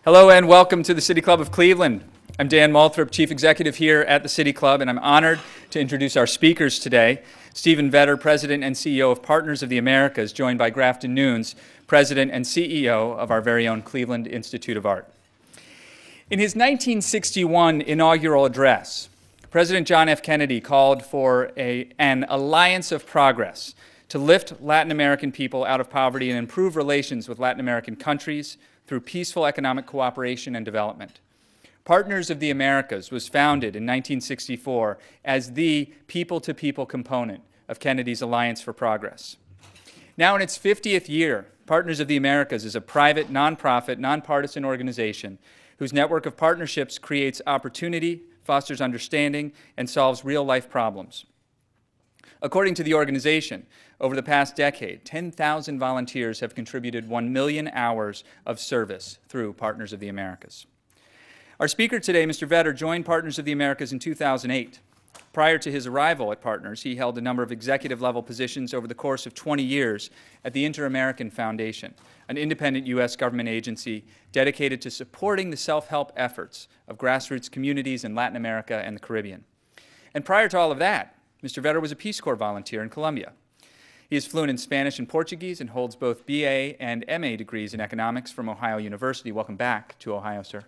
Hello and welcome to the City Club of Cleveland. I'm Dan Moulthrop, Chief Executive here at the City Club, and I'm honored to introduce our speakers today. Stephen Vetter, President and CEO of Partners of the Americas, joined by Grafton Nunes, President and CEO of our very own Cleveland Institute of Art. In his 1961 inaugural address, President John F. Kennedy called for an alliance of progress to lift Latin American people out of poverty and improve relations with Latin American countries through peaceful economic cooperation and development. Partners of the Americas was founded in 1964 as the people-to-people component of Kennedy's Alliance for Progress. Now in its 50th year, Partners of the Americas is a private, nonprofit, nonpartisan organization whose network of partnerships creates opportunity, fosters understanding, and solves real-life problems. According to the organization, over the past decade, 10,000 volunteers have contributed 1 million hours of service through Partners of the Americas. Our speaker today, Mr. Vetter, joined Partners of the Americas in 2008. Prior to his arrival at Partners, he held a number of executive-level positions over the course of 20 years at the Inter-American Foundation, an independent U.S. government agency dedicated to supporting the self-help efforts of grassroots communities in Latin America and the Caribbean. And prior to all of that, Mr. Vetter was a Peace Corps volunteer in Colombia. He is fluent in Spanish and Portuguese and holds both BA and MA degrees in economics from Ohio University. Welcome back to Ohio, sir.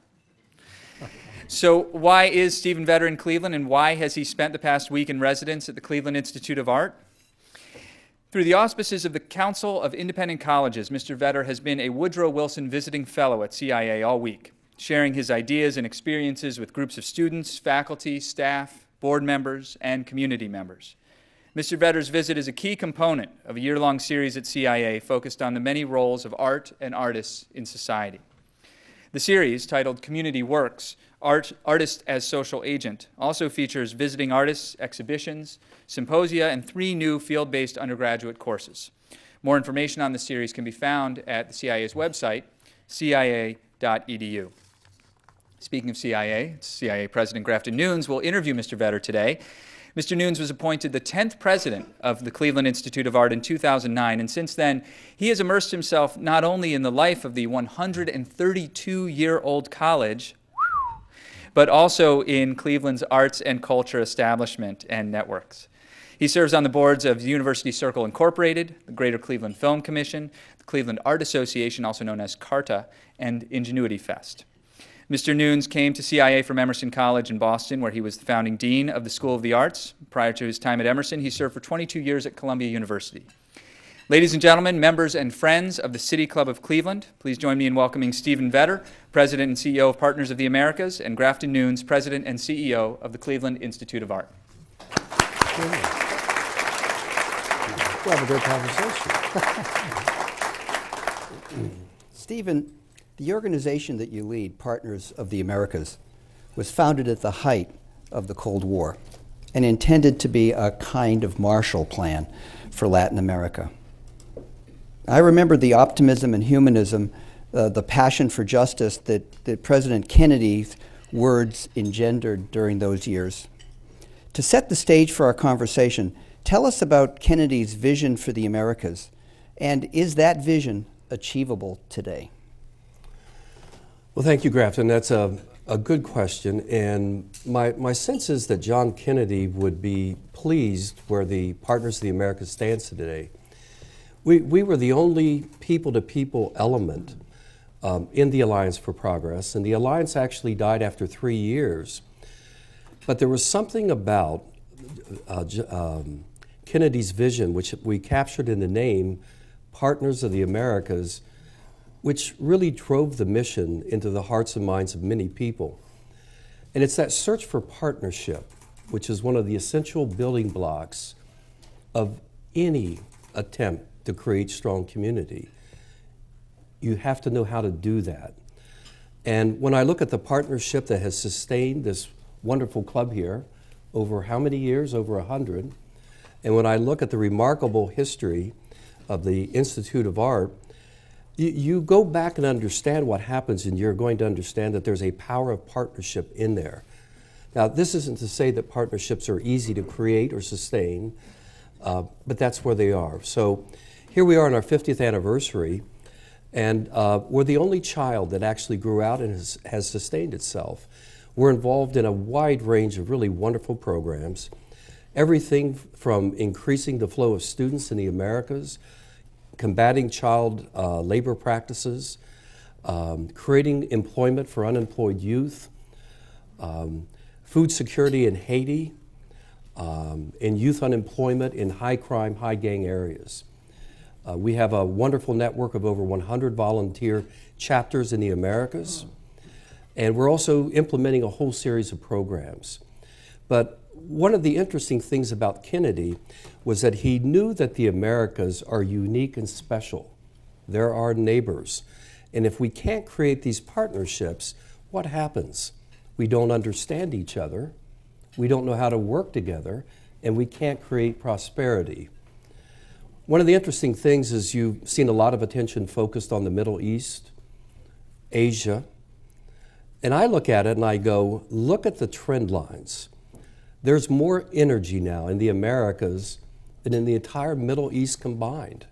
So why is Stephen Vetter in Cleveland, and why has he spent the past week in residence at the Cleveland Institute of Art? Through the auspices of the Council of Independent Colleges, Mr. Vetter has been a Woodrow Wilson Visiting Fellow at CIA all week, sharing his ideas and experiences with groups of students, faculty, staff, board members, and community members. Mr. Vetter's visit is a key component of a year-long series at CIA focused on the many roles of art and artists in society. The series, titled Community Works, Artist as Social Agent, also features visiting artists, exhibitions, symposia, and 3 new field-based undergraduate courses. More information on the series can be found at the CIA's website, cia.edu. Speaking of CIA, CIA President Grafton Nunes will interview Mr. Vetter today. Mr. Nunes was appointed the 10th president of the Cleveland Institute of Art in 2009, and since then, he has immersed himself not only in the life of the 132-year-old college, but also in Cleveland's arts and culture establishment and networks. He serves on the boards of University Circle Incorporated, the Greater Cleveland Film Commission, the Cleveland Art Association, also known as CARTA, and Ingenuity Fest. Mr. Nunes came to CIA from Emerson College in Boston, where he was the founding dean of the School of the Arts. Prior to his time at Emerson, he served for 22 years at Columbia University. Ladies and gentlemen, members and friends of the City Club of Cleveland, please join me in welcoming Stephen Vetter, President and CEO of Partners of the Americas, and Grafton Nunes, President and CEO of the Cleveland Institute of Art. We'll have a good conversation. Stephen, the organization that you lead, Partners of the Americas, was founded at the height of the Cold War and intended to be a kind of Marshall Plan for Latin America. I remember the optimism and humanism, the passion for justice that President Kennedy's words engendered during those years. To set the stage for our conversation, tell us about Kennedy's vision for the Americas, and is that vision achievable today? Well, thank you, Grafton. That's a good question, and my sense is that John Kennedy would be pleased where the Partners of the Americas stands today. We were the only people-to-people element in the Alliance for Progress, and the Alliance actually died after 3 years. But there was something about Kennedy's vision, which we captured in the name Partners of the Americas, which really drove the mission into the hearts and minds of many people. And it's that search for partnership, which is one of the essential building blocks of any attempt to create strong community. You have to know how to do that. And when I look at the partnership that has sustained this wonderful club here over how many years? Over 100. And when I look at the remarkable history of the Institute of Art, you go back and understand what happens, and you're going to understand that there's a power of partnership in there. Now, this isn't to say that partnerships are easy to create or sustain, but that's where they are. So here we are on our 50th anniversary, And we're the only child that actually grew out and has sustained itself. We're involved in a wide range of really wonderful programs. Everything from increasing the flow of students in the Americas, combating child labor practices, creating employment for unemployed youth, food security in Haiti, and youth unemployment in high crime, high gang areas. We have a wonderful network of over 100 volunteer chapters in the Americas, and we're also implementing a whole series of programs. But one of the interesting things about Kennedy was that he knew that the Americas are unique and special. They're our neighbors. And if we can't create these partnerships, what happens? We don't understand each other, we don't know how to work together, and we can't create prosperity. One of the interesting things is you've seen a lot of attention focused on the Middle East, Asia, and I look at it and I go, look at the trend lines. There's more energy now in the Americas than in the entire Middle East combined.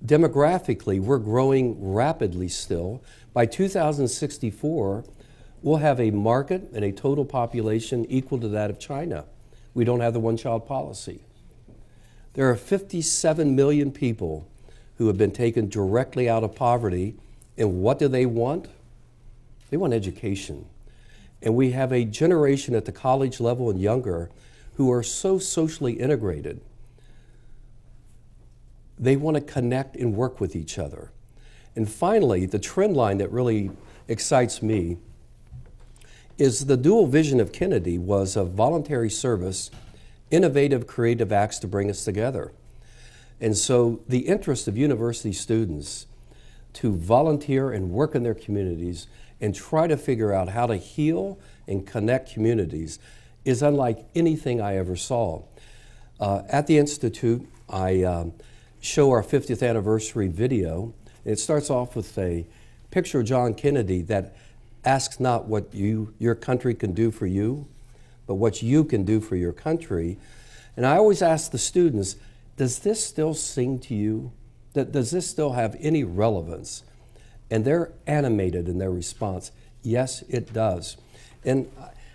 Demographically, we're growing rapidly still. By 2064, we'll have a market and a total population equal to that of China. We don't have the one-child policy. There are 57 million people who have been taken directly out of poverty, and what do they want? They want education. And we have a generation at the college level and younger who are so socially integrated. They want to connect and work with each other. And finally, the trend line that really excites me is the dual vision of Kennedy was of voluntary service, innovative, creative acts to bring us together. And so the interest of university students to volunteer and work in their communities and try to figure out how to heal and connect communities is unlike anything I ever saw. At the Institute, I show our 50th anniversary video. It starts off with a picture of John Kennedy that asks not what your country can do for you, but what you can do for your country. And I always ask the students, does this still sing to you? Does this still have any relevance? And they're animated in their response. Yes, it does. And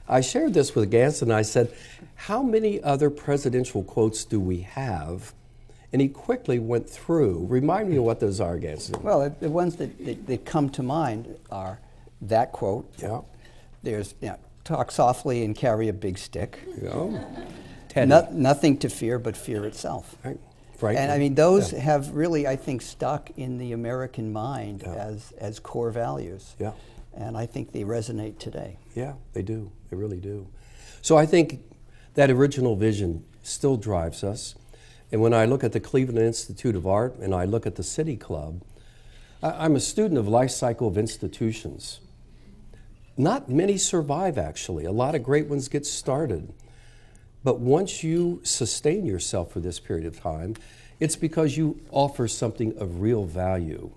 I shared this with Ganson. I said, how many other presidential quotes do we have? And he quickly went through. Remind me of what those are, Ganson. Well, the ones that come to mind are that quote. Yeah. There's talk softly and carry a big stick. Yeah. Nothing to fear but fear itself. Right. Frankly. And I mean, those have really, I think, stuck in the American mind as core values. Yeah. And I think they resonate today. Yeah, they do. They really do. So I think that original vision still drives us. And when I look at the Cleveland Institute of Art and I look at the City Club, I'm a student of life cycle of institutions. Not many survive, actually. A lot of great ones get started. But once you sustain yourself for this period of time, it's because you offer something of real value.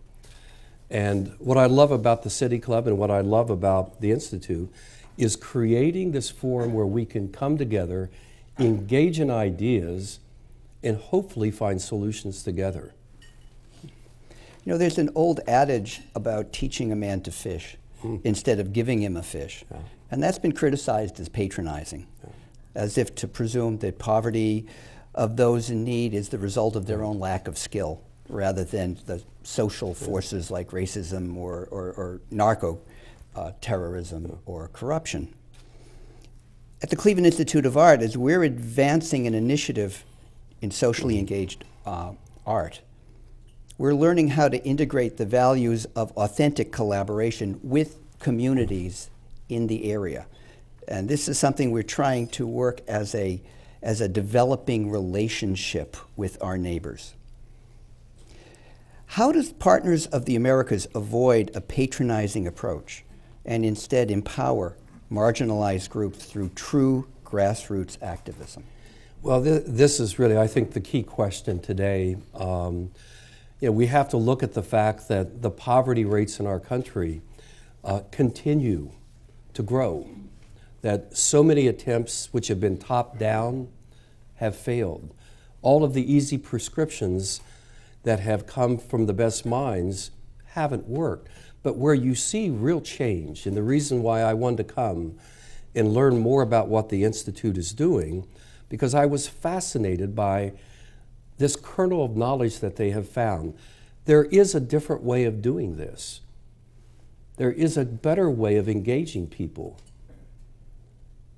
And what I love about the City Club and what I love about the Institute is creating this forum where we can come together, engage in ideas, and hopefully find solutions together. You know, there's an old adage about teaching a man to fish instead of giving him a fish. Yeah. And that's been criticized as patronizing, as if to presume that poverty of those in need is the result of their own lack of skill, rather than the social forces like racism or narco terrorism or corruption. At the Cleveland Institute of Art, as we're advancing an initiative in socially engaged art, we're learning how to integrate the values of authentic collaboration with communities in the area. And this is something we're trying to work as a developing relationship with our neighbors. How does Partners of the Americas avoid a patronizing approach and instead empower marginalized groups through true grassroots activism? Well, this is really, I think, the key question today. We have to look at the fact that the poverty rates in our country continue to grow, that so many attempts which have been top down have failed. All of the easy prescriptions that have come from the best minds haven't worked. But where you see real change, and the reason why I wanted to come and learn more about what the Institute is doing, because I was fascinated by this kernel of knowledge that they have found. There is a different way of doing this. There is a better way of engaging people.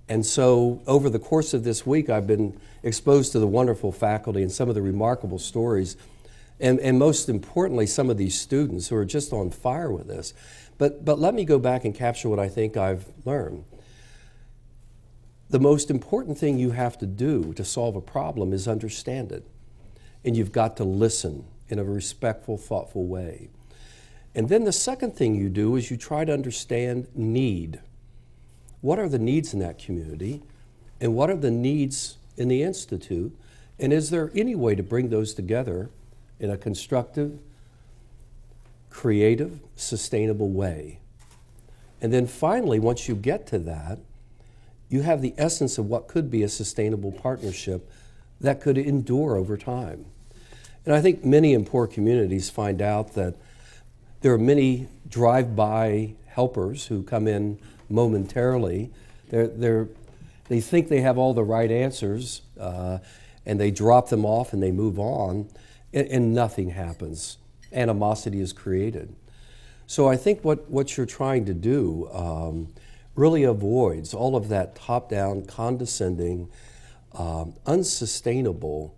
And so over the course of this week, I've been exposed to the wonderful faculty and some of the remarkable stories, and most importantly, some of these students who are just on fire with this. But let me go back and capture what I think I've learned. The most important thing you have to do to solve a problem is understand it. And you've got to listen in a respectful, thoughtful way. And then the second thing you do is you try to understand need. What are the needs in that community? And what are the needs in the Institute? And is there any way to bring those together in a constructive, creative, sustainable way? And then finally, once you get to that, you have the essence of what could be a sustainable partnership that could endure over time. And I think many in poor communities find out that there are many drive-by helpers who come in momentarily. They think they have all the right answers, and they drop them off and they move on, and nothing happens. Animosity is created. So I think what you're trying to do really avoids all of that top-down, condescending, unsustainable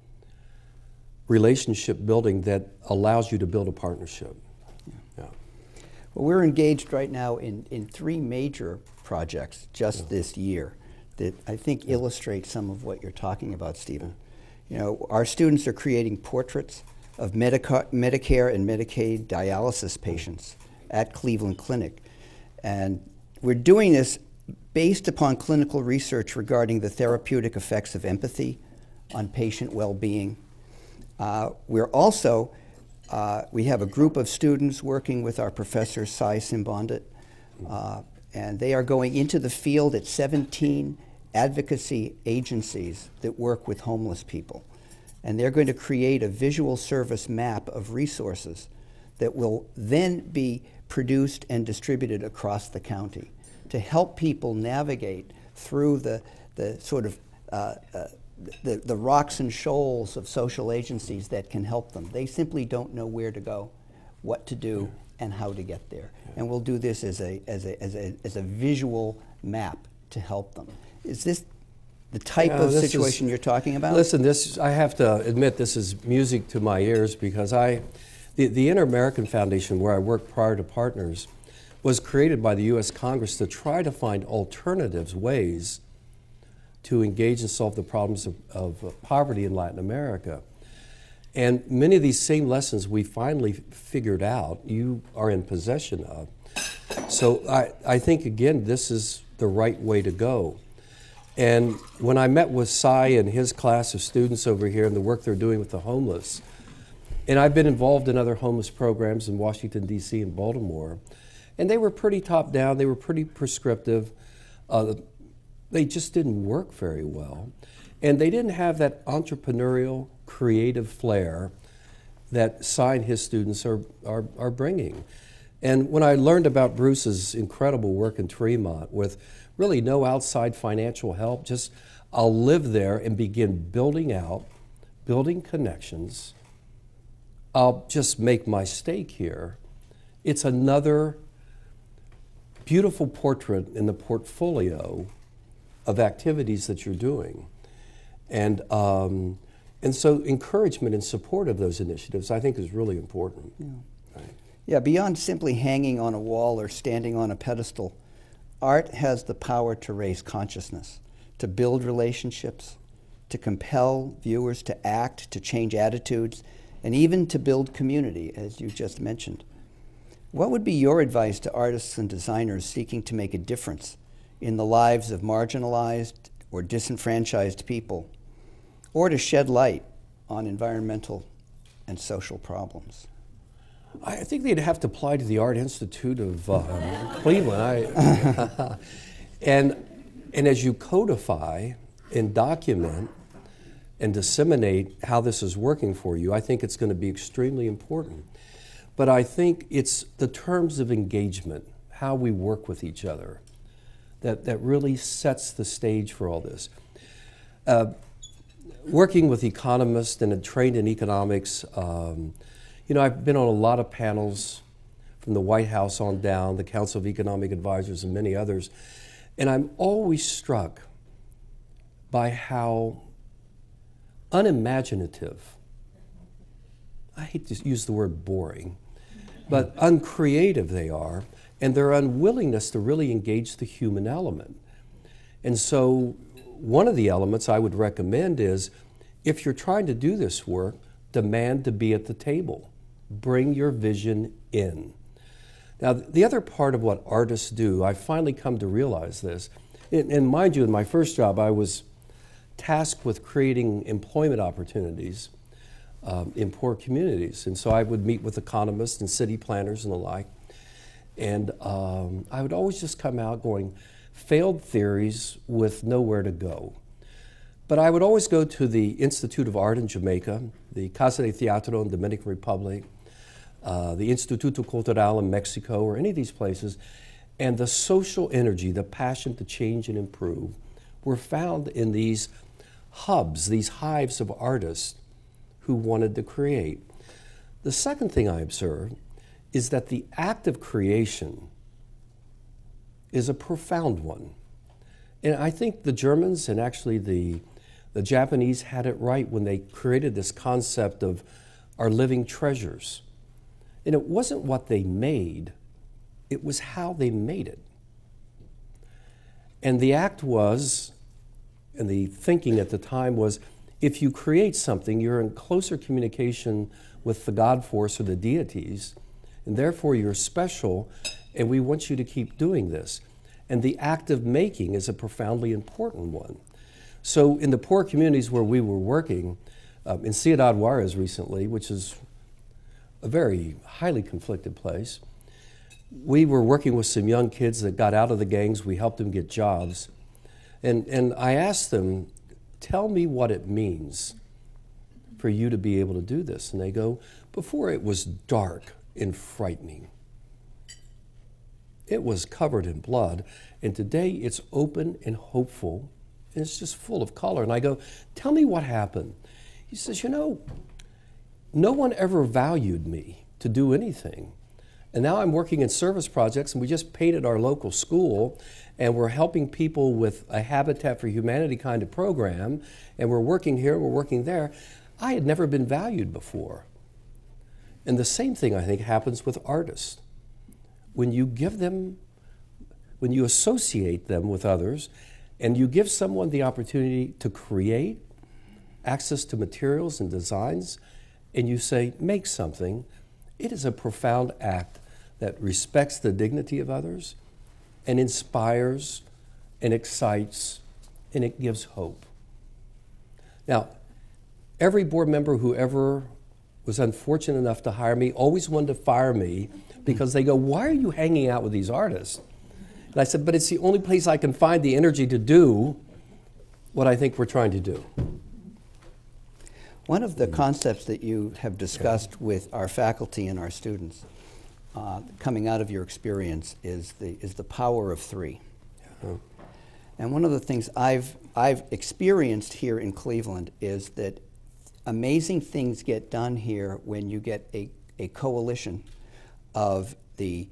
relationship building that allows you to build a partnership. Yeah. Well, we're engaged right now in 3 major projects just this year that I think illustrate some of what you're talking about, Stephen. You know, our students are creating portraits of Medicare and Medicaid dialysis patients at Cleveland Clinic. And we're doing this based upon clinical research regarding the therapeutic effects of empathy on patient well-being. We're also, we have a group of students working with our professor, Sai Simbandit, and they are going into the field at 17 advocacy agencies that work with homeless people. And they're going to create a visual service map of resources that will then be produced and distributed across the county to help people navigate through the sort of the rocks and shoals of social agencies that can help them. They simply don't know where to go, what to do, and how to get there. And we'll do this as a visual map to help them. Is this the type of situation you're talking about? Listen, I have to admit this is music to my ears, because the Inter-American Foundation, where I worked prior to Partners, was created by the U.S. Congress to try to find alternatives, ways to engage and solve the problems of poverty in Latin America. And many of these same lessons we finally figured out, you are in possession of. So I think, again, this is the right way to go. And when I met with Sai and his class of students over here and the work they're doing with the homeless, and I've been involved in other homeless programs in Washington, D.C. and Baltimore, and they were pretty top-down, they were pretty prescriptive. They just didn't work very well. And they didn't have that entrepreneurial, creative flair that Sai and his students are bringing. And when I learned about Bruce's incredible work in Tremont with really no outside financial help, just I'll live there and begin building connections. I'll just make my stake here. It's another beautiful portrait in the portfolio of activities that you're doing. And so encouragement and support of those initiatives, I think, is really important. Yeah. Right? Yeah, beyond simply hanging on a wall or standing on a pedestal, art has the power to raise consciousness, to build relationships, to compel viewers to act, to change attitudes, and even to build community, as you just mentioned. What would be your advice to artists and designers seeking to make a difference in the lives of marginalized or disenfranchised people, or to shed light on environmental and social problems? I think they'd have to apply to the Art Institute of Cleveland. And as you codify and document and disseminate how this is working for you, I think it's going to be extremely important. But I think it's the terms of engagement, how we work with each other, that really sets the stage for all this. Working with economists and trained in economics, I've been on a lot of panels from the White House on down, the Council of Economic Advisors and many others, and I'm always struck by how unimaginative, I hate to use the word boring, but uncreative they are, and their unwillingness to really engage the human element. And so one of the elements I would recommend is, if you're trying to do this work, demand to be at the table. Bring your vision in. Now, the other part of what artists do, I've finally come to realize this, and mind you, in my first job, I was tasked with creating employment opportunities in poor communities. And so I would meet with economists and city planners and the like. And I would always just come out going, failed theories with nowhere to go. But I would always go to the Institute of Art in Jamaica, the Casa de Teatro in the Dominican Republic, the Instituto Cultural in Mexico, or any of these places, and the social energy, the passion to change and improve were found in these hubs, these hives of artists who wanted to create. The second thing I observed is that the act of creation is a profound one. And I think the Germans and actually the Japanese had it right when they created this concept of our living treasures. And it wasn't what they made, it was how they made it. And the act was, and the thinking at the time was, if you create something, you're in closer communication with the God force or the deities, and therefore you're special, and we want you to keep doing this. And the act of making is a profoundly important one. So in the poor communities where we were working, in Ciudad Juarez recently, which is a very highly conflicted place, we were working with some young kids that got out of the gangs. We helped them get jobs. And I asked them, tell me what it means for you to be able to do this. And they go, before it was dark and frightening. It was covered in blood. And today it's open and hopeful, and it's just full of color. And I go, tell me what happened. He says, no one ever valued me to do anything. And now I'm working in service projects, and we just painted our local school, and we're helping people with a Habitat for Humanity kind of program, and we're working here, we're working there. I had never been valued before. And the same thing, I think, happens with artists. When you give them, when you associate them with others, and you give someone the opportunity to create, access to materials and designs, and you say, make something, it is a profound act that respects the dignity of others and inspires and excites and it gives hope. Now, every board member who ever was unfortunate enough to hire me always wanted to fire me because they go, why are you hanging out with these artists? And I said, but it's the only place I can find the energy to do what I think we're trying to do. One of the concepts that you have discussed with our faculty and our students coming out of your experience is the power of three. Yeah. And one of the things I've experienced here in Cleveland is that amazing things get done here when you get a coalition of the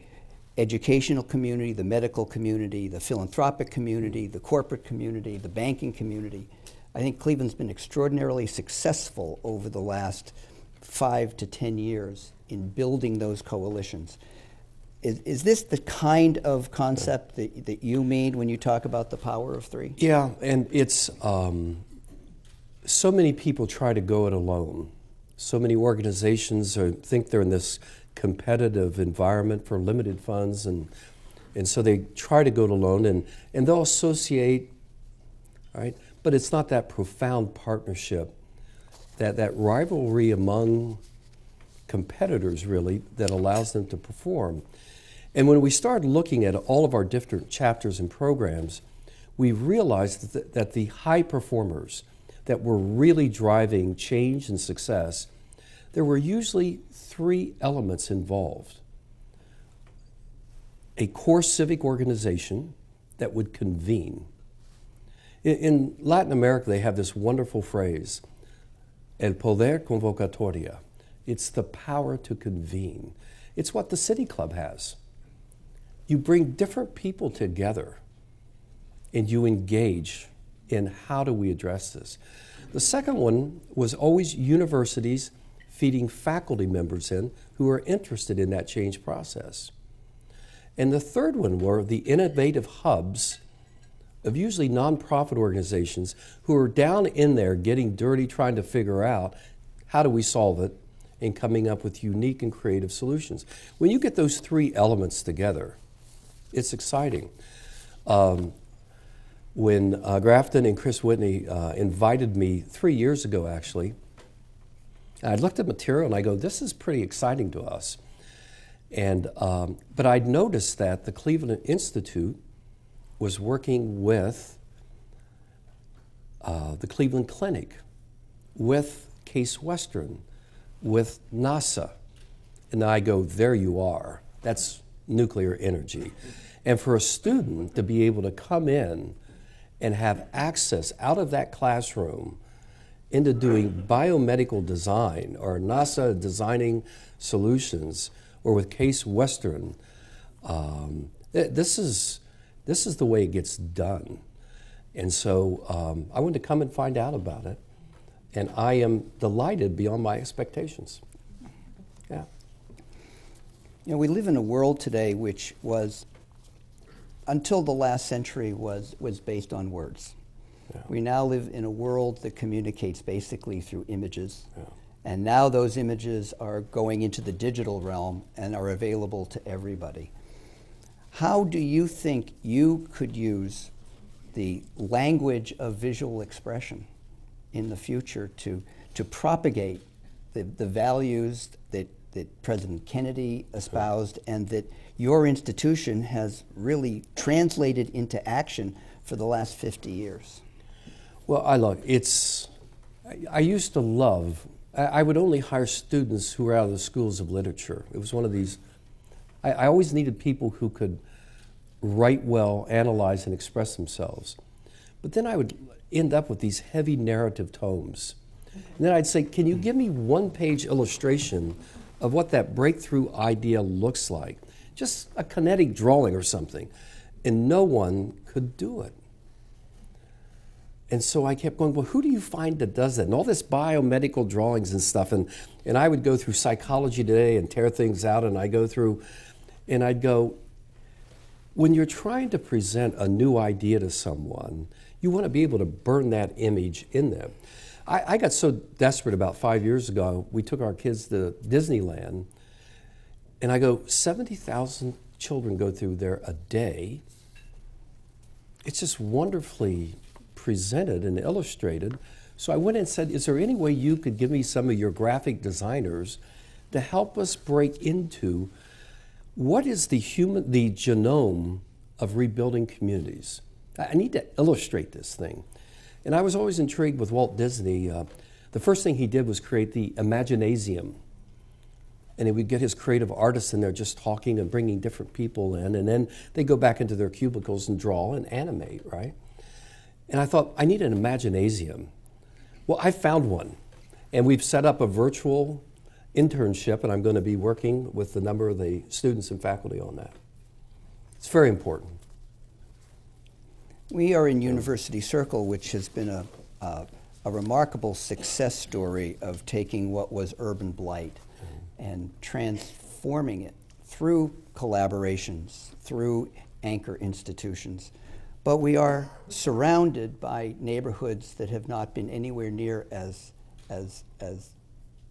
educational community, the medical community, the philanthropic community, the corporate community, the banking community. I think Cleveland's been extraordinarily successful over the last 5 to 10 years in building those coalitions. Is this the kind of concept that you mean when you talk about the power of three? Yeah, and it's, so many people try to go it alone. So many organizations think they're in this competitive environment for limited funds, and so they try to go it alone, and they'll associate, right? But it's not that profound partnership, that rivalry among competitors, really, that allows them to perform. And when we started looking at all of our different chapters and programs, we realized that the high performers, that were really driving change and success, there were usually three elements involved. A core civic organization that would convene. In Latin America, they have this wonderful phrase, el poder convocatoria. It's the power to convene. It's what the City Club has. You bring different people together and you engage in how do we address this. The second one was always universities feeding faculty members in who are interested in that change process. And the third one were the innovative hubs of usually nonprofit organizations who are down in there getting dirty, trying to figure out how do we solve it and coming up with unique and creative solutions. When you get those three elements together, it's exciting. When Grafton and Chris Whitney invited me 3 years ago, actually, I looked at material and I go, this is pretty exciting to us. And, but I'd noticed that the Cleveland Institute was working with the Cleveland Clinic, with Case Western, with NASA. And I go, there you are. That's nuclear energy. And for a student to be able to come in and have access out of that classroom into doing biomedical design or NASA designing solutions or with Case Western, this is the way it gets done. And so I wanted to come and find out about it. And I am delighted beyond my expectations. Yeah. You know, we live in a world today which was, until the last century, was based on words. Yeah. We now live in a world that communicates basically through images. Yeah. And now those images are going into the digital realm and are available to everybody. How do you think you could use the language of visual expression in the future to propagate the values that President Kennedy espoused and that your institution has really translated into action for the last 50 years? Well, I used to love, I would only hire students who were out of the schools of literature. It was one of these, I always needed people who could write well, analyze, and express themselves. But then I would end up with these heavy narrative tomes. And then I'd say, can you give me one-page illustration of what that breakthrough idea looks like? Just a kinetic drawing or something. And no one could do it. And so I kept going, well, who do you find that does that? And all this biomedical drawings and stuff. And I would go through Psychology Today and tear things out, and I'd go, when you're trying to present a new idea to someone, you want to be able to burn that image in them. I got so desperate about 5 years ago, we took our kids to Disneyland, and I go, 70,000 children go through there a day. It's just wonderfully presented and illustrated. So I went and said, is there any way you could give me some of your graphic designers to help us break into what is the genome of rebuilding communities? I need to illustrate this thing. And I was always intrigued with Walt Disney. The first thing he did was create the Imaginasium. And he would get his creative artists in there just talking and bringing different people in. And then they go back into their cubicles and draw and animate, right? And I thought, I need an Imaginasium. Well, I found one. And we've set up a virtual internship, and I'm going to be working with a number of the students and faculty on that. It's very important. We are in University Circle, which has been a remarkable success story of taking what was urban blight and transforming it through collaborations, through anchor institutions. But we are surrounded by neighborhoods that have not been anywhere near as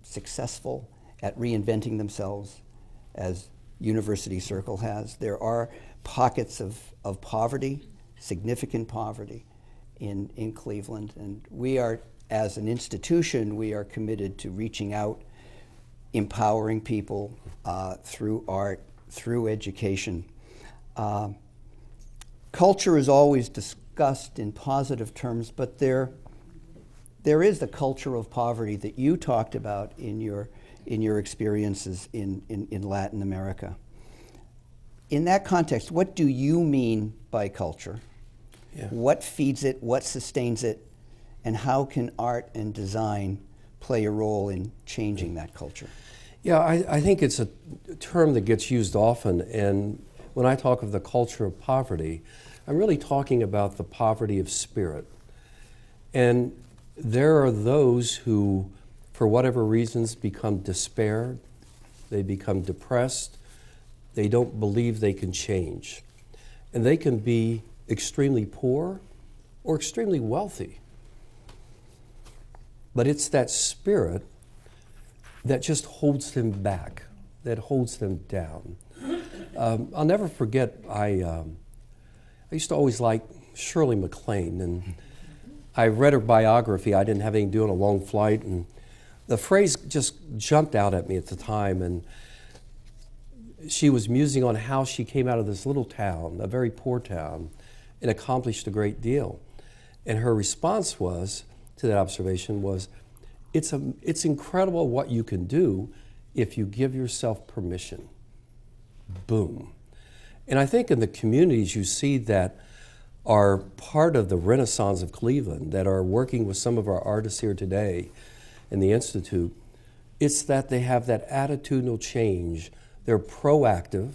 successful at reinventing themselves as University Circle has. There are pockets of poverty, significant poverty in Cleveland, and we are, as an institution, we are committed to reaching out, empowering people through art, through education. Culture is always discussed in positive terms, but there there is the culture of poverty that you talked about in your experiences in Latin America. In that context, what do you mean by culture? Yeah. What feeds it, what sustains it, and how can art and design play a role in changing that culture? Yeah, I think it's a term that gets used often, and when I talk of the culture of poverty, I'm really talking about the poverty of spirit. And there are those who, for whatever reasons, become despaired, they become depressed, they don't believe they can change. And they can be extremely poor or extremely wealthy. But it's that spirit that just holds them back, that holds them down. I'll never forget, I used to always like Shirley MacLaine, and I read her biography. I didn't have anything to do on a long flight, and the phrase just jumped out at me at the time, and she was musing on how she came out of this little town, a very poor town, and accomplished a great deal. And her response was, to that observation was, it's incredible what you can do if you give yourself permission. Boom. And I think in the communities you see that are part of the Renaissance of Cleveland, that are working with some of our artists here today in the Institute, it's that they have that attitudinal change. They're proactive,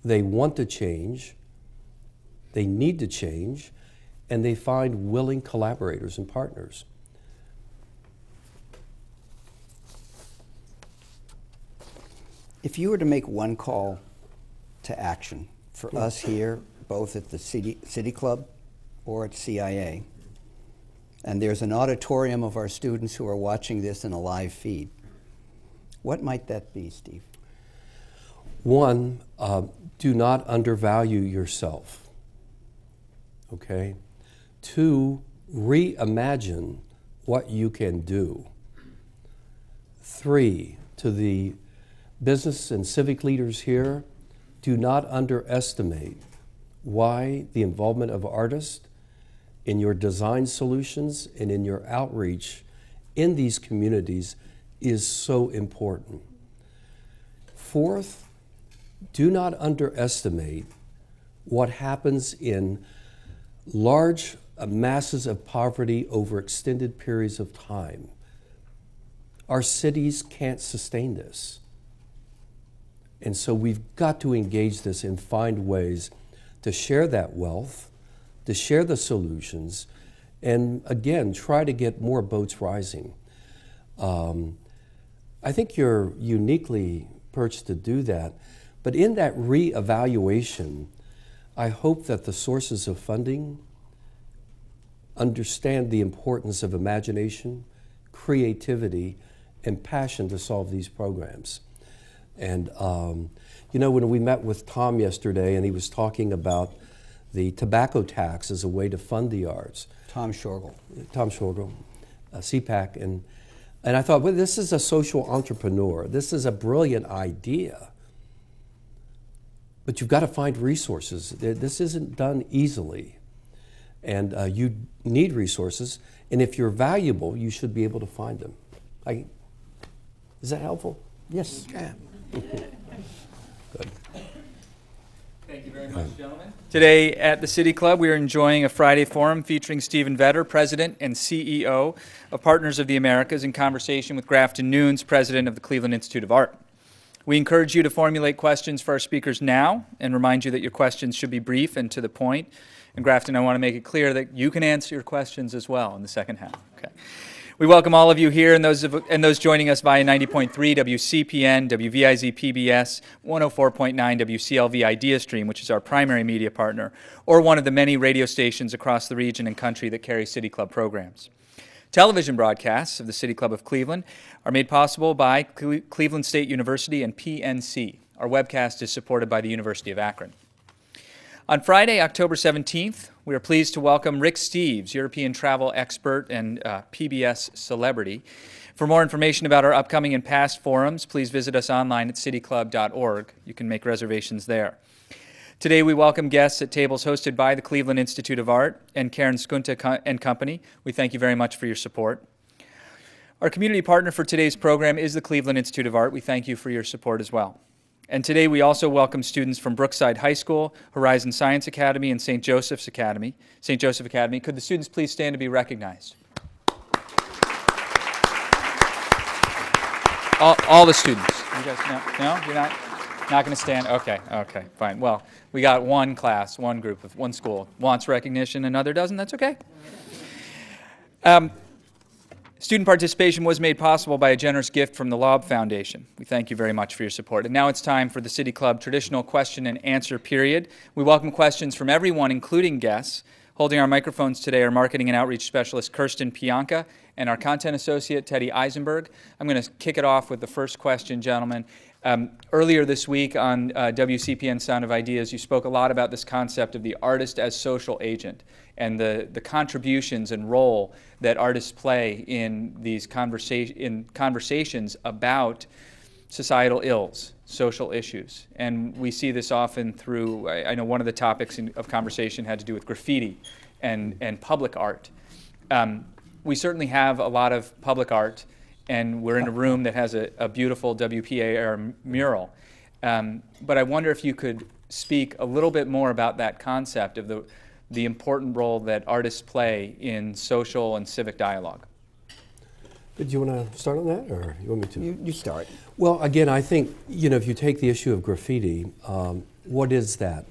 they want to change, they need to change, and they find willing collaborators and partners. If you were to make one call to action for us here, both at the City Club or at CIA, and there's an auditorium of our students who are watching this in a live feed, what might that be, Steve? One, do not undervalue yourself, okay? Two, reimagine what you can do. Three, to the business and civic leaders here, do not underestimate why the involvement of artists in your design solutions and in your outreach in these communities is so important. Fourth, do not underestimate what happens in large masses of poverty over extended periods of time. Our cities can't sustain this. And so we've got to engage this and find ways to share that wealth, to share the solutions, and again, try to get more boats rising. I think you're uniquely perched to do that, but in that reevaluation, I hope that the sources of funding understand the importance of imagination, creativity, and passion to solve these programs. And when we met with Tom yesterday and he was talking about the tobacco tax as a way to fund the arts. Tom Schorgel, CPAC, and I thought, well, this is a social entrepreneur. This is a brilliant idea. But you've got to find resources. This isn't done easily. And you need resources. And if you're valuable, you should be able to find them. Is that helpful? Yes. Yeah. Good. Thank you very much, gentlemen. Today at the City Club, we are enjoying a Friday forum featuring Stephen Vetter, President and CEO of Partners of the Americas, in conversation with Grafton Nunes, President of the Cleveland Institute of Art. We encourage you to formulate questions for our speakers now and remind you that your questions should be brief and to the point. And Grafton, I want to make it clear that you can answer your questions as well in the second half. Okay. We welcome all of you here and those joining us via 90.3 WCPN, WVIZ PBS, 104.9 WCLV Idea Stream, which is our primary media partner, or one of the many radio stations across the region and country that carry City Club programs. Television broadcasts of the City Club of Cleveland are made possible by Cleveland State University and PNC. Our webcast is supported by the University of Akron. On Friday, October 17th, we are pleased to welcome Rick Steves, European travel expert and PBS celebrity. For more information about our upcoming and past forums, please visit us online at cityclub.org. You can make reservations there. Today, we welcome guests at tables hosted by the Cleveland Institute of Art and Karen Skunta and Company. We thank you very much for your support. Our community partner for today's program is the Cleveland Institute of Art. We thank you for your support as well. And today we also welcome students from Brookside High School, Horizon Science Academy, and St. Joseph Academy. Could the students please stand to be recognized? All the students. You guys, no, you're not going to stand? Okay, fine. Well, we got one class, one group of one school wants recognition, another doesn't. That's okay. Student participation was made possible by a generous gift from the Loeb Foundation. We thank you very much for your support. And now it's time for the City Club traditional question and answer period. We welcome questions from everyone, including guests. Holding our microphones today are Marketing and Outreach Specialist Kirsten Pianka and our Content Associate Teddy Eisenberg. I'm going to kick it off with the first question, gentlemen. Earlier this week on WCPN Sound of Ideas, you spoke a lot about this concept of the artist as social agent and the contributions and role that artists play in these conversations about societal ills, social issues. And we see this often through, I know one of the topics of conversation had to do with graffiti and public art. We certainly have a lot of public art, and we're in a room that has a beautiful WPAR mural. But I wonder if you could speak a little bit more about that concept of the important role that artists play in social and civic dialogue. Do you want to start on that, or you want me to? You start. Well, again, I think, if you take the issue of graffiti, what is that?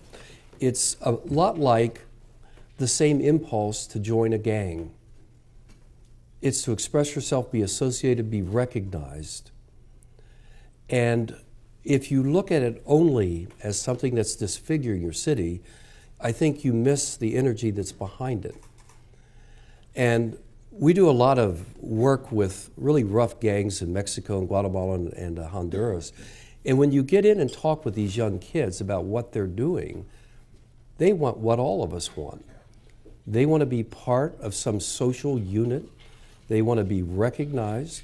It's a lot like the same impulse to join a gang. It's to express yourself, be associated, be recognized. And if you look at it only as something that's disfiguring your city, I think you miss the energy that's behind it. And we do a lot of work with really rough gangs in Mexico and Guatemala and Honduras. And when you get in and talk with these young kids about what they're doing, they want what all of us want. They want to be part of some social unit. They want to be recognized.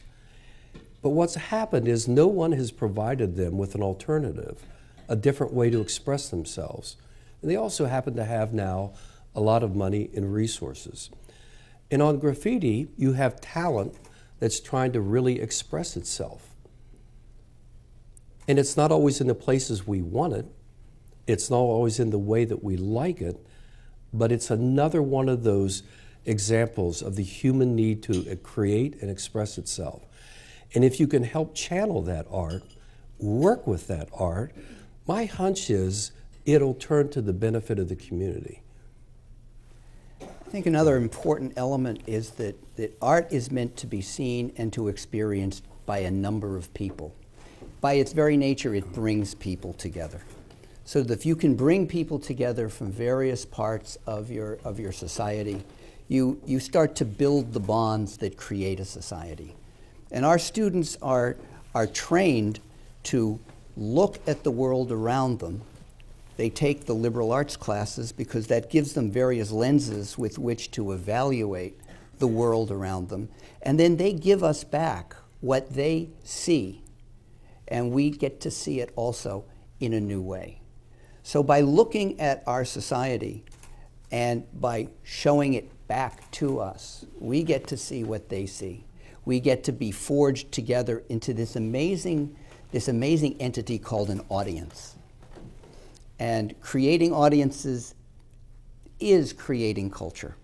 But what's happened is no one has provided them with an alternative, a different way to express themselves. And they also happen to have now a lot of money and resources. And on graffiti, you have talent that's trying to really express itself. And it's not always in the places we want it. It's not always in the way that we like it. But it's another one of those examples of the human need to create and express itself. And if you can help channel that art, work with that art, my hunch is it'll turn to the benefit of the community. I think another important element is that art is meant to be seen and to experienced by a number of people. By its very nature, it brings people together. So that if you can bring people together from various parts of your society, you start to build the bonds that create a society. And our students are trained to look at the world around them. They take the liberal arts classes because that gives them various lenses with which to evaluate the world around them. And then they give us back what they see, and we get to see it also in a new way. So by looking at our society and by showing it back to us, we get to see what they see. We get to be forged together into this amazing entity called an audience. And creating audiences is creating culture.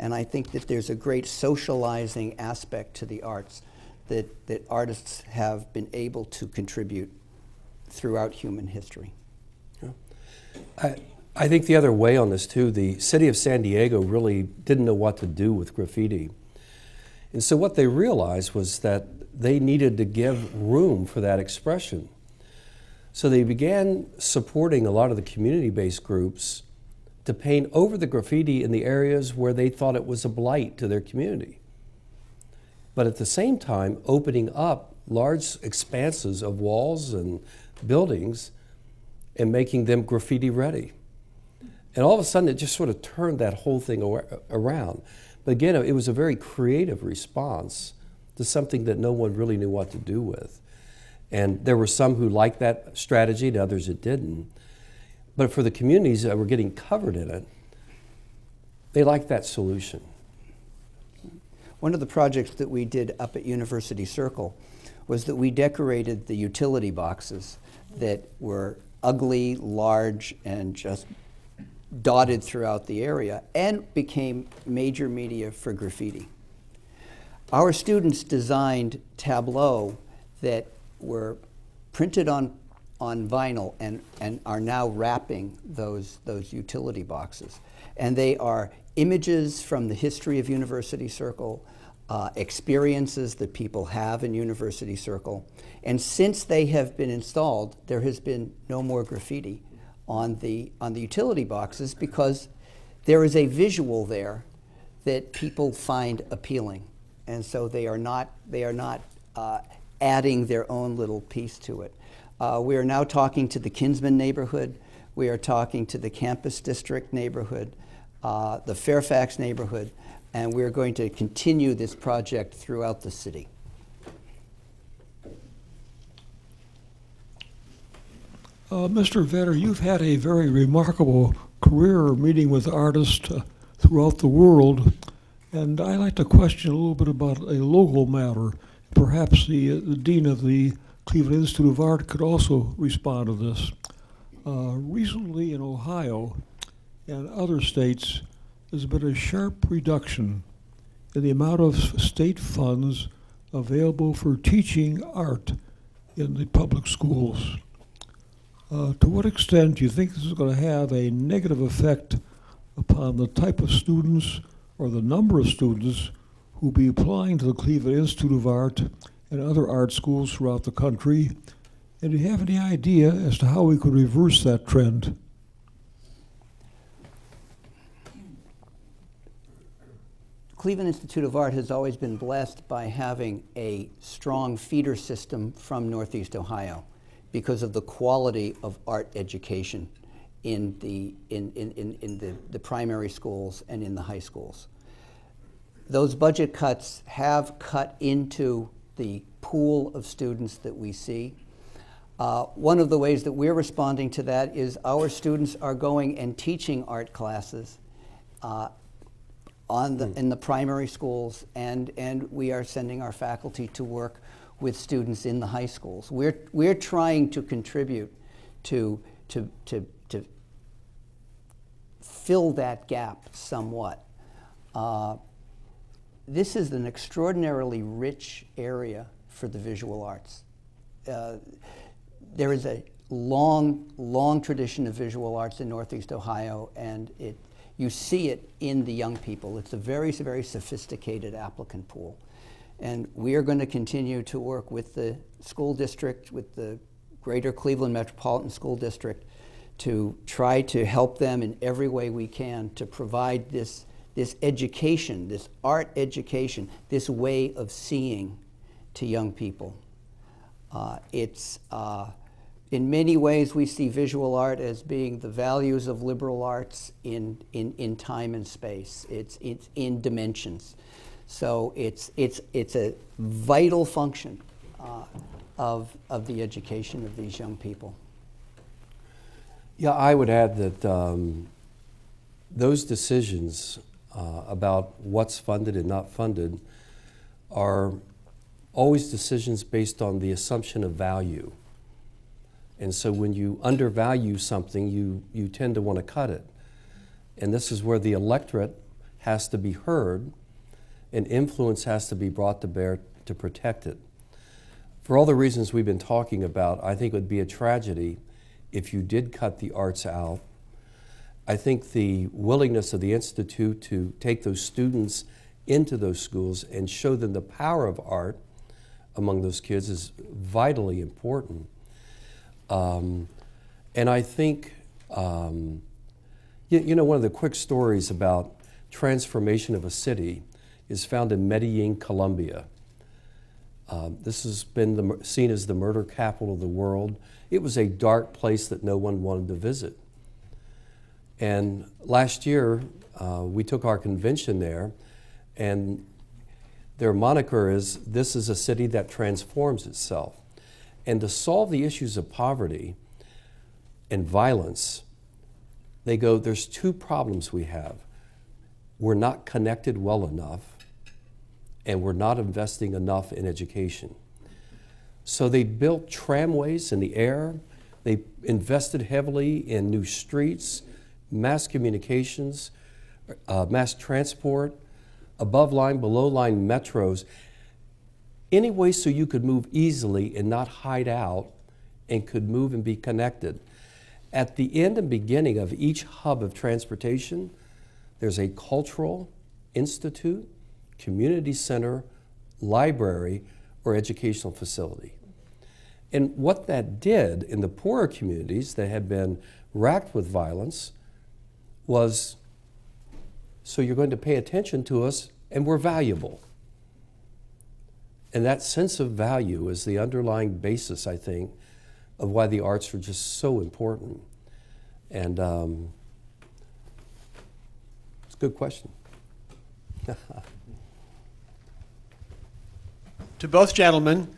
And I think that there's a great socializing aspect to the arts that artists have been able to contribute throughout human history. I think the other way on this too, the city of San Diego really didn't know what to do with graffiti. And so what they realized was that they needed to give room for that expression. So they began supporting a lot of the community-based groups to paint over the graffiti in the areas where they thought it was a blight to their community. But at the same time, opening up large expanses of walls and buildings and making them graffiti ready. And all of a sudden, it just sort of turned that whole thing around. But again, it was a very creative response to something that no one really knew what to do with. And there were some who liked that strategy, and others that didn't. But for the communities that were getting covered in it, they liked that solution. One of the projects that we did up at University Circle was that we decorated the utility boxes that were ugly, large, and just dotted throughout the area, and became major media for graffiti. Our students designed tableaux that were printed on vinyl and are now wrapping those utility boxes. And they are images from the history of University Circle, experiences that people have in University Circle. And since they have been installed, there has been no more graffiti on the utility boxes, because there is a visual there that people find appealing. And so they are not adding their own little piece to it. We are now talking to the Kinsman neighborhood. We are talking to the Campus District neighborhood, the Fairfax neighborhood, and we're going to continue this project throughout the city. Mr. Vetter, you've had a very remarkable career meeting with artists throughout the world, and I'd like to question a little bit about a local matter. Perhaps the dean of the Cleveland Institute of Art could also respond to this. Recently in Ohio and other states, there's been a sharp reduction in the amount of state funds available for teaching art in the public schools. To what extent do you think this is going to have a negative effect upon the type of students or the number of students who will be applying to the Cleveland Institute of Art and other art schools throughout the country? And do you have any idea as to how we could reverse that trend? Cleveland Institute of Art has always been blessed by having a strong feeder system from Northeast Ohio because of the quality of art education in the primary schools and in the high schools. Those budget cuts have cut into the pool of students that we see. One of the ways that we're responding to that is our students are going and teaching art classes in the primary schools, and we are sending our faculty to work with students in the high schools. We're trying to contribute to fill that gap somewhat. This is an extraordinarily rich area for the visual arts. There is a long tradition of visual arts in Northeast Ohio, and you see it in the young people. It's a very, very sophisticated applicant pool. And we are going to continue to work with the school district, with the Greater Cleveland Metropolitan School District, to try to help them in every way we can to provide this education, this art education, this way of seeing to young people. In many ways, we see visual art as being the values of liberal arts in time and space. It's in dimensions. So it's a vital function of the education of these young people. Yeah, I would add that those decisions about what's funded and not funded are always decisions based on the assumption of value. And so when you undervalue something, you tend to want to cut it. And this is where the electorate has to be heard and influence has to be brought to bear to protect it. For all the reasons we've been talking about, I think it would be a tragedy if you did cut the arts out. I think the willingness of the Institute to take those students into those schools and show them the power of art among those kids is vitally important. And I think, one of the quick stories about transformation of a city is found in Medellin, Colombia. This has been seen as the murder capital of the world. It was a dark place that no one wanted to visit. And last year, we took our convention there, and their moniker is, "This is a city that transforms itself." And to solve the issues of poverty and violence, they go, there's two problems we have. We're not connected well enough, and we're not investing enough in education. So they built tramways in the air. They invested heavily in new streets, mass communications, mass transport, above line, below line metros, any way so you could move easily and not hide out and could move and be connected. At the end and beginning of each hub of transportation, there's a cultural institute, community center, library, or educational facility. And what that did in the poorer communities that had been racked with violence was, so you're going to pay attention to us and we're valuable. And that sense of value is the underlying basis, I think, of why the arts are just so important. And it's a good question. To both gentlemen,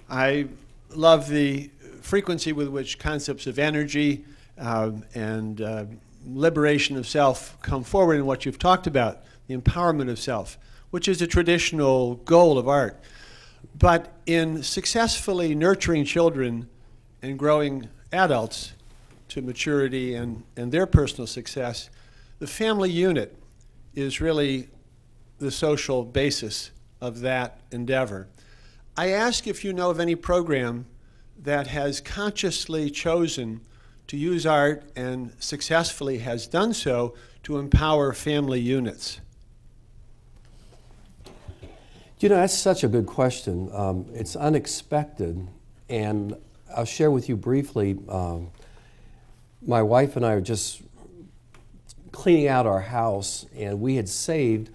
I love the frequency with which concepts of energy and liberation of self come forward in what you've talked about, the empowerment of self, which is a traditional goal of art. But in successfully nurturing children and growing adults to maturity and their personal success, the family unit is really the social basis of that endeavor. I ask if you know of any program that has consciously chosen to use art and successfully has done so to empower family units. You know, that's such a good question. It's unexpected, and I'll share with you briefly. My wife and I are just cleaning out our house, and we had saved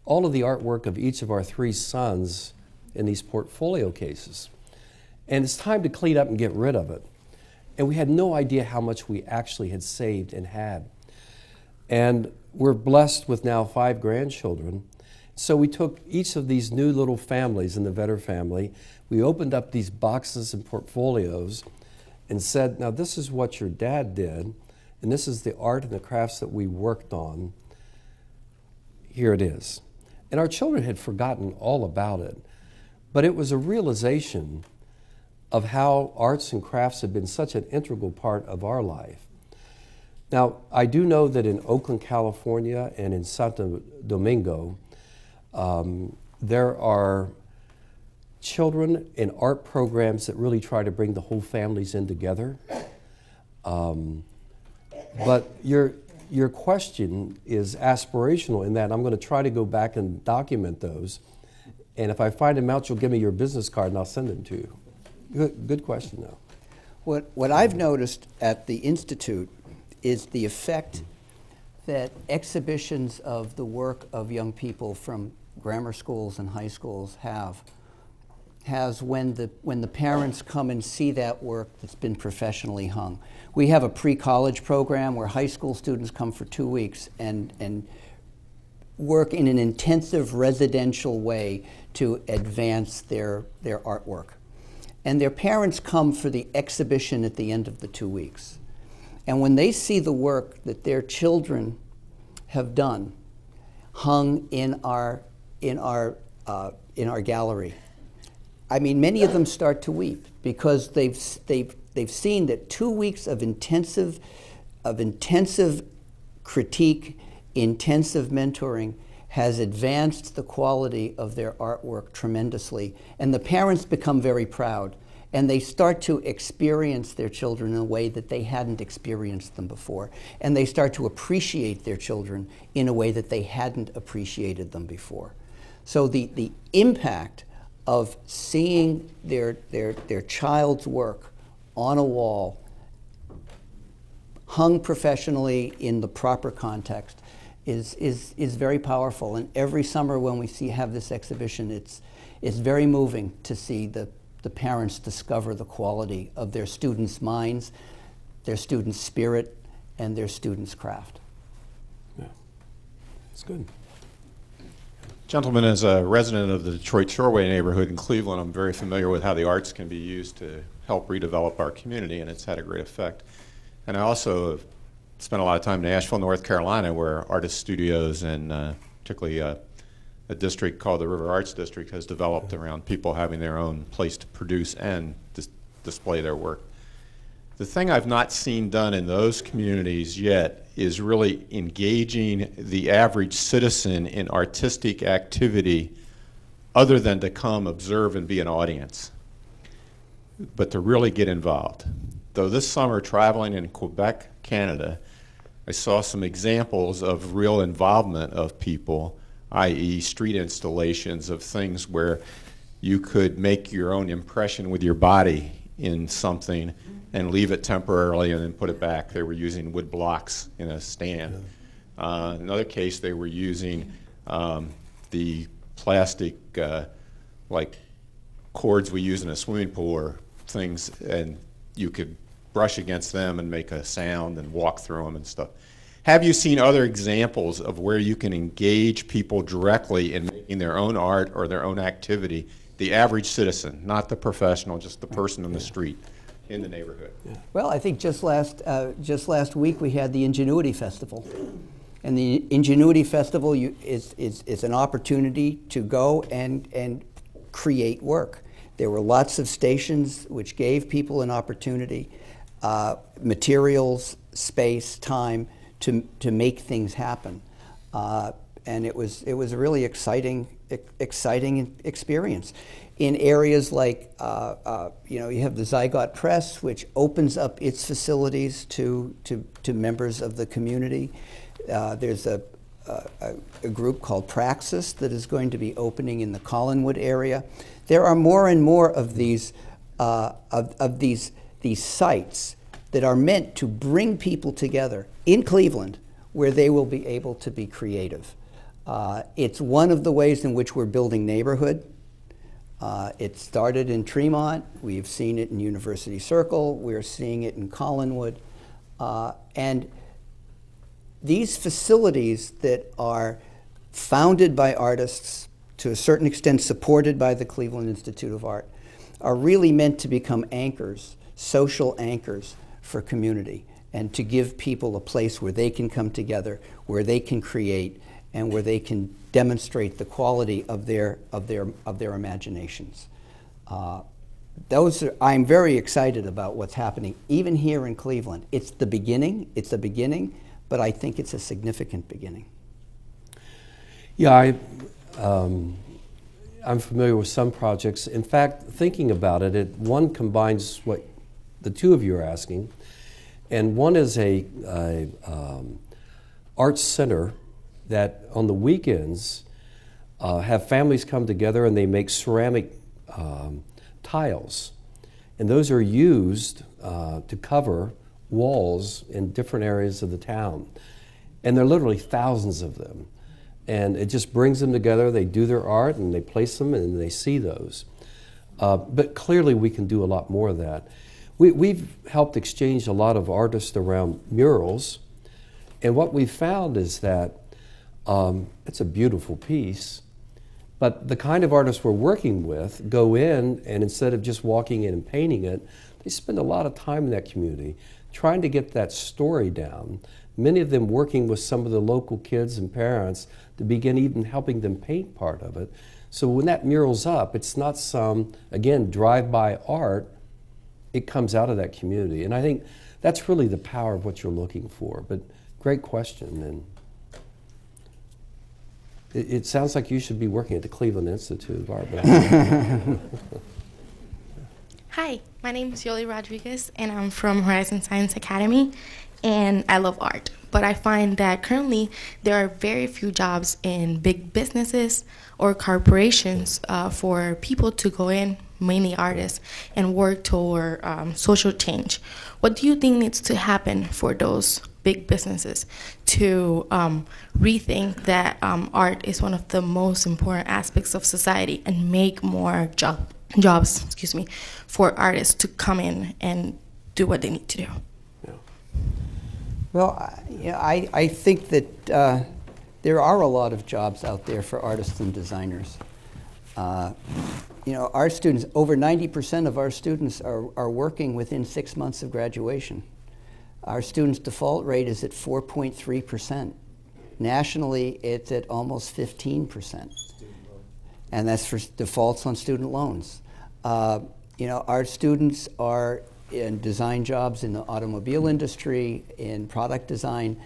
all of the artwork of each of our three sons in these portfolio cases. And it's time to clean up and get rid of it. And we had no idea how much we actually had saved and had. And we're blessed with now 5 grandchildren. So we took each of these new little families in the Vetter family, we opened up these boxes and portfolios and said, now this is what your dad did, and this is the art and the crafts that we worked on. Here it is. And our children had forgotten all about it. But it was a realization of how arts and crafts have been such an integral part of our life. Now, I do know that in Oakland, California, and in Santo Domingo, there are children in art programs that really try to bring the whole families in together. But your question is aspirational in that I'm going to try to go back and document those. And if I find them out, you'll give me your business card and I'll send them to you. Good question, though. What I've noticed at the Institute is the effect that exhibitions of the work of young people from grammar schools and high schools has when the parents come and see that work that's been professionally hung. We have a pre-college program where high school students come for 2 weeks and work in an intensive residential way to advance their artwork. And their parents come for the exhibition at the end of the 2 weeks. And when they see the work that their children have done hung in our gallery, I mean, many of them start to weep because they've seen that 2 weeks of intensive critique, intensive mentoring has advanced the quality of their artwork tremendously. And the parents become very proud. And they start to experience their children in a way that they hadn't experienced them before. And they start to appreciate their children in a way that they hadn't appreciated them before. So the impact of seeing their child's work on a wall, hung professionally in the proper context, is very powerful. And every summer when we have this exhibition, it's very moving to see the parents discover the quality of their students' minds, their students' spirit, and their students' craft. Yeah, it's good. Gentlemen, as a resident of the Detroit Shoreway neighborhood in Cleveland, I'm very familiar with how the arts can be used to help redevelop our community, and it's had a great effect. And I also have spent a lot of time in Asheville, North Carolina, where artist studios and particularly a district called the River Arts District has developed around people having their own place to produce and display their work. The thing I've not seen done in those communities yet is really engaging the average citizen in artistic activity other than to come observe and be an audience, but to really get involved. Though this summer, traveling in Quebec, Canada, I saw some examples of real involvement of people, i.e. street installations of things where you could make your own impression with your body in something and leave it temporarily and then put it back. They were using wood blocks in a stand. In another case, they were using the plastic like cords we use in a swimming pool or things, and you could brush against them and make a sound and walk through them and stuff. Have you seen other examples of where you can engage people directly in making their own art or their own activity, the average citizen, not the professional, just the person in the street, in the neighborhood? Well, I think just last week we had the Ingenuity Festival. And the Ingenuity Festival is an opportunity to go and create work. There were lots of stations which gave people an opportunity, materials, space, time to make things happen. And it was a really exciting experience. In areas like, you have the Zygote Press, which opens up its facilities to members of the community. There's a group called Praxis that is going to be opening in the Collinwood area. There are more and more of these these sites that are meant to bring people together in Cleveland where they will be able to be creative. It's one of the ways in which we're building neighborhood. It started in Tremont. We've seen it in University Circle. We're seeing it in Collinwood. And these facilities that are founded by artists, to a certain extent supported by the Cleveland Institute of Art, are really meant to become anchors, social anchors for community, and to give people a place where they can come together, where they can create, and where they can demonstrate the quality of their imaginations. I'm very excited about what's happening, even here in Cleveland. It's the beginning, but I think it's a significant beginning. Yeah, I'm familiar with some projects. In fact, thinking about it, one combines what the two of you are asking, and one is a arts center that on the weekends have families come together and they make ceramic tiles, and those are used to cover walls in different areas of the town, and there are literally thousands of them, and it just brings them together. They do their art and they place them and they see those, but clearly we can do a lot more of that. We've helped exchange a lot of artists around murals, and what we've found is that it's a beautiful piece, but the kind of artists we're working with go in, and instead of just walking in and painting it, they spend a lot of time in that community trying to get that story down, many of them working with some of the local kids and parents to begin even helping them paint part of it. So when that mural's up, it's not some, again, drive-by art. It comes out of that community. And I think that's really the power of what you're looking for. But great question. And it sounds like you should be working at the Cleveland Institute of Art. Hi, my name is Yoli Rodriguez, and I'm from Horizon Science Academy, and I love art. But I find that currently there are very few jobs in big businesses or corporations for people to go in, mainly artists, and work toward social change. What do you think needs to happen for those big businesses to rethink that art is one of the most important aspects of society and make more jobs for artists to come in and do what they need to do? Well, I think that there are a lot of jobs out there for artists and designers. Our students, over 90% of our students are working within 6 months of graduation. Our students' default rate is at 4.3%. Nationally, it's at almost 15%. And that's for defaults on student loans. You know, our students are in design jobs in the automobile industry, in product design.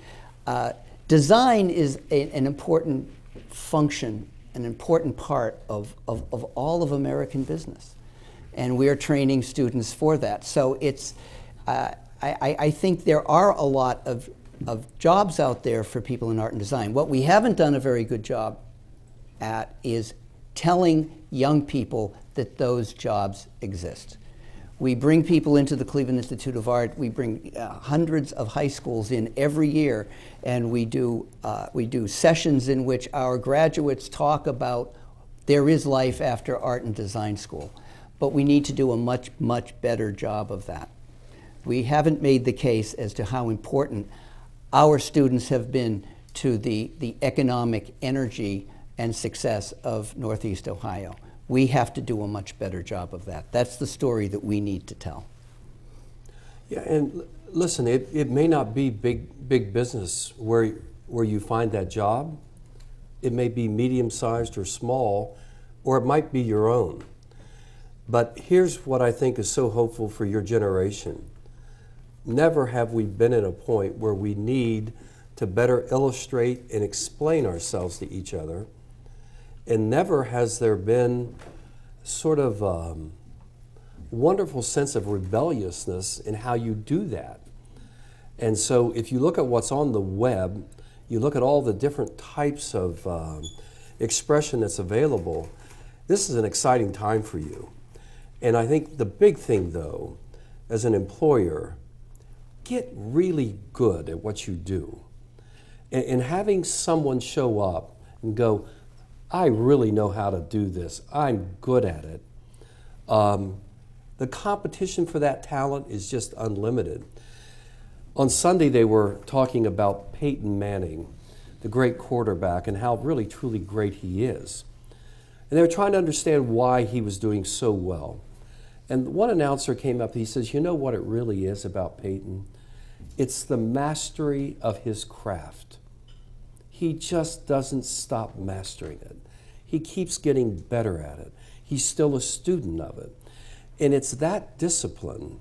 Design is an important function, an important part of all of American business. And we're training students for that. So it's, I think there are a lot of jobs out there for people in art and design. What we haven't done a very good job at is telling young people that those jobs exist. We bring people into the Cleveland Institute of Art. We bring hundreds of high schools in every year, and we do sessions in which our graduates talk about there is life after art and design school. But we need to do a much, much better job of that. We haven't made the case as to how important our students have been to the economic energy and success of Northeast Ohio. We have to do a much better job of that. That's the story that we need to tell. Yeah, and listen, it may not be big business where you find that job. It may be medium-sized or small, or it might be your own. But here's what I think is so hopeful for your generation. Never have we been at a point where we need to better illustrate and explain ourselves to each other. And never has there been sort of a wonderful sense of rebelliousness in how you do that. And so if you look at what's on the web, you look at all the different types of expression that's available, this is an exciting time for you. And I think the big thing, though, as an employer, get really good at what you do. And having someone show up and go, I really know how to do this. I'm good at it. The competition for that talent is just unlimited. On Sunday, they were talking about Peyton Manning, the great quarterback, and how really, truly great he is. And they were trying to understand why he was doing so well. And one announcer came up, he says, you know what it really is about Peyton? It's the mastery of his craft. He just doesn't stop mastering it. He keeps getting better at it. He's still a student of it. And it's that discipline,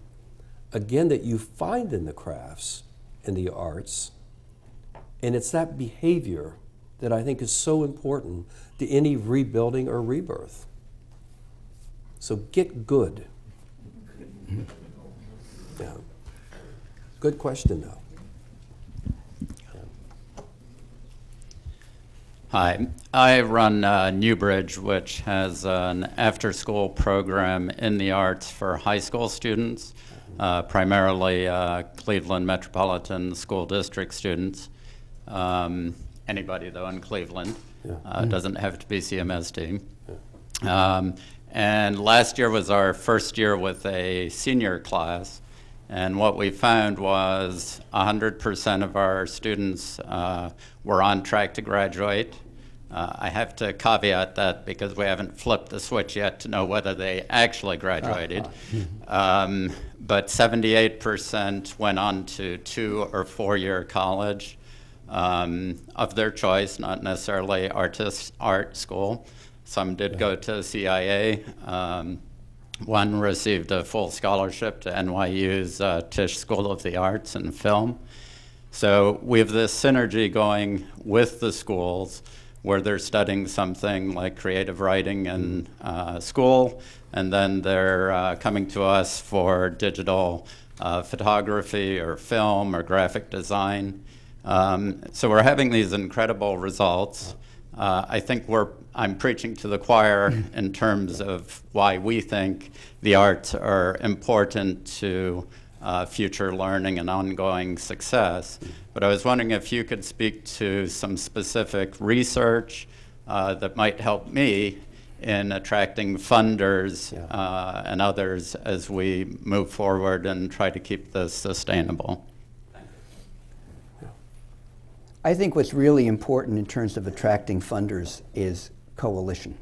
again, that you find in the crafts and the arts, and it's that behavior that I think is so important to any rebuilding or rebirth. So get good. Yeah. Good question, though. Hi, I run Newbridge, which has an after-school program in the arts for high school students, primarily Cleveland Metropolitan School District students. Anybody, though, in Cleveland. Doesn't have to be CMSD. And last year was our first year with a senior class. And what we found was 100% of our students were on track to graduate. I have to caveat that because we haven't flipped the switch yet to know whether they actually graduated. But 78% went on to 2 or 4 year college of their choice, not necessarily art school. Some did go to CIA. One received a full scholarship to NYU's Tisch School of the Arts and Film. So we have this synergy going with the schools where they're studying something like creative writing in school, and then they're coming to us for digital photography or film or graphic design. So we're having these incredible results. I think I'm preaching to the choir in terms of why we think the arts are important to future learning and ongoing success. But I was wondering if you could speak to some specific research that might help me in attracting funders and others as we move forward and try to keep this sustainable. I think what's really important in terms of attracting funders is coalition.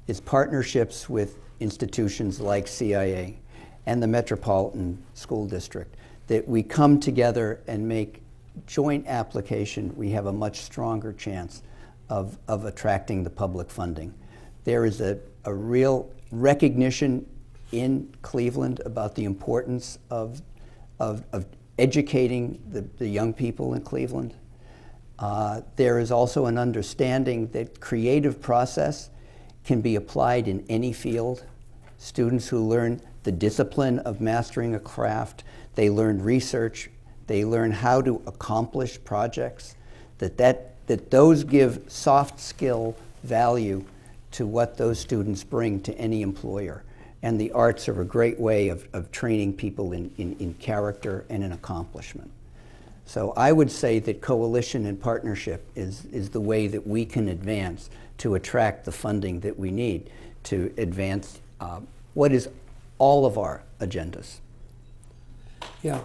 It's partnerships with institutions like CIA and the Metropolitan School District, that we come together and make joint application, we have a much stronger chance of attracting the public funding. There is a real recognition in Cleveland about the importance of educating the young people in Cleveland. There is also an understanding that creative process can be applied in any field. Students who learn the discipline of mastering a craft, they learn research, they learn how to accomplish projects, that those give soft skill value to what those students bring to any employer. And the arts are a great way of training people in character and in accomplishment. So I would say that coalition and partnership is the way that we can advance to attract the funding that we need to advance what is all of our agendas. Yeah.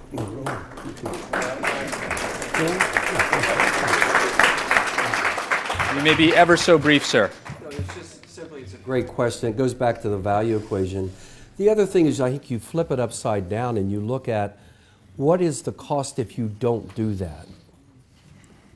You may be ever so brief, sir. It's a great question. It goes back to the value equation. The other thing is, I think you flip it upside down and you look at what is the cost if you don't do that.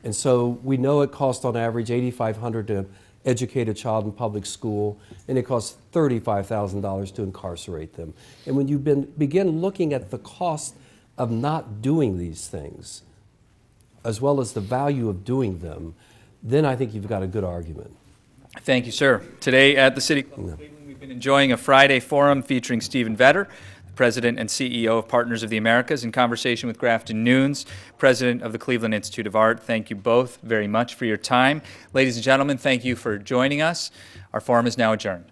And so we know it costs on average $8,500 to educate a child in public school, and it costs $35,000 to incarcerate them. And when you begin looking at the cost of not doing these things, as well as the value of doing them, then I think you've got a good argument. Thank you, sir. Today at the City Club of Cleveland, we've been enjoying a Friday forum featuring Stephen Vetter, President and CEO of Partners of the Americas, in conversation with Grafton Nunes, President of the Cleveland Institute of Art. Thank you both very much for your time. Ladies and gentlemen, thank you for joining us. Our forum is now adjourned.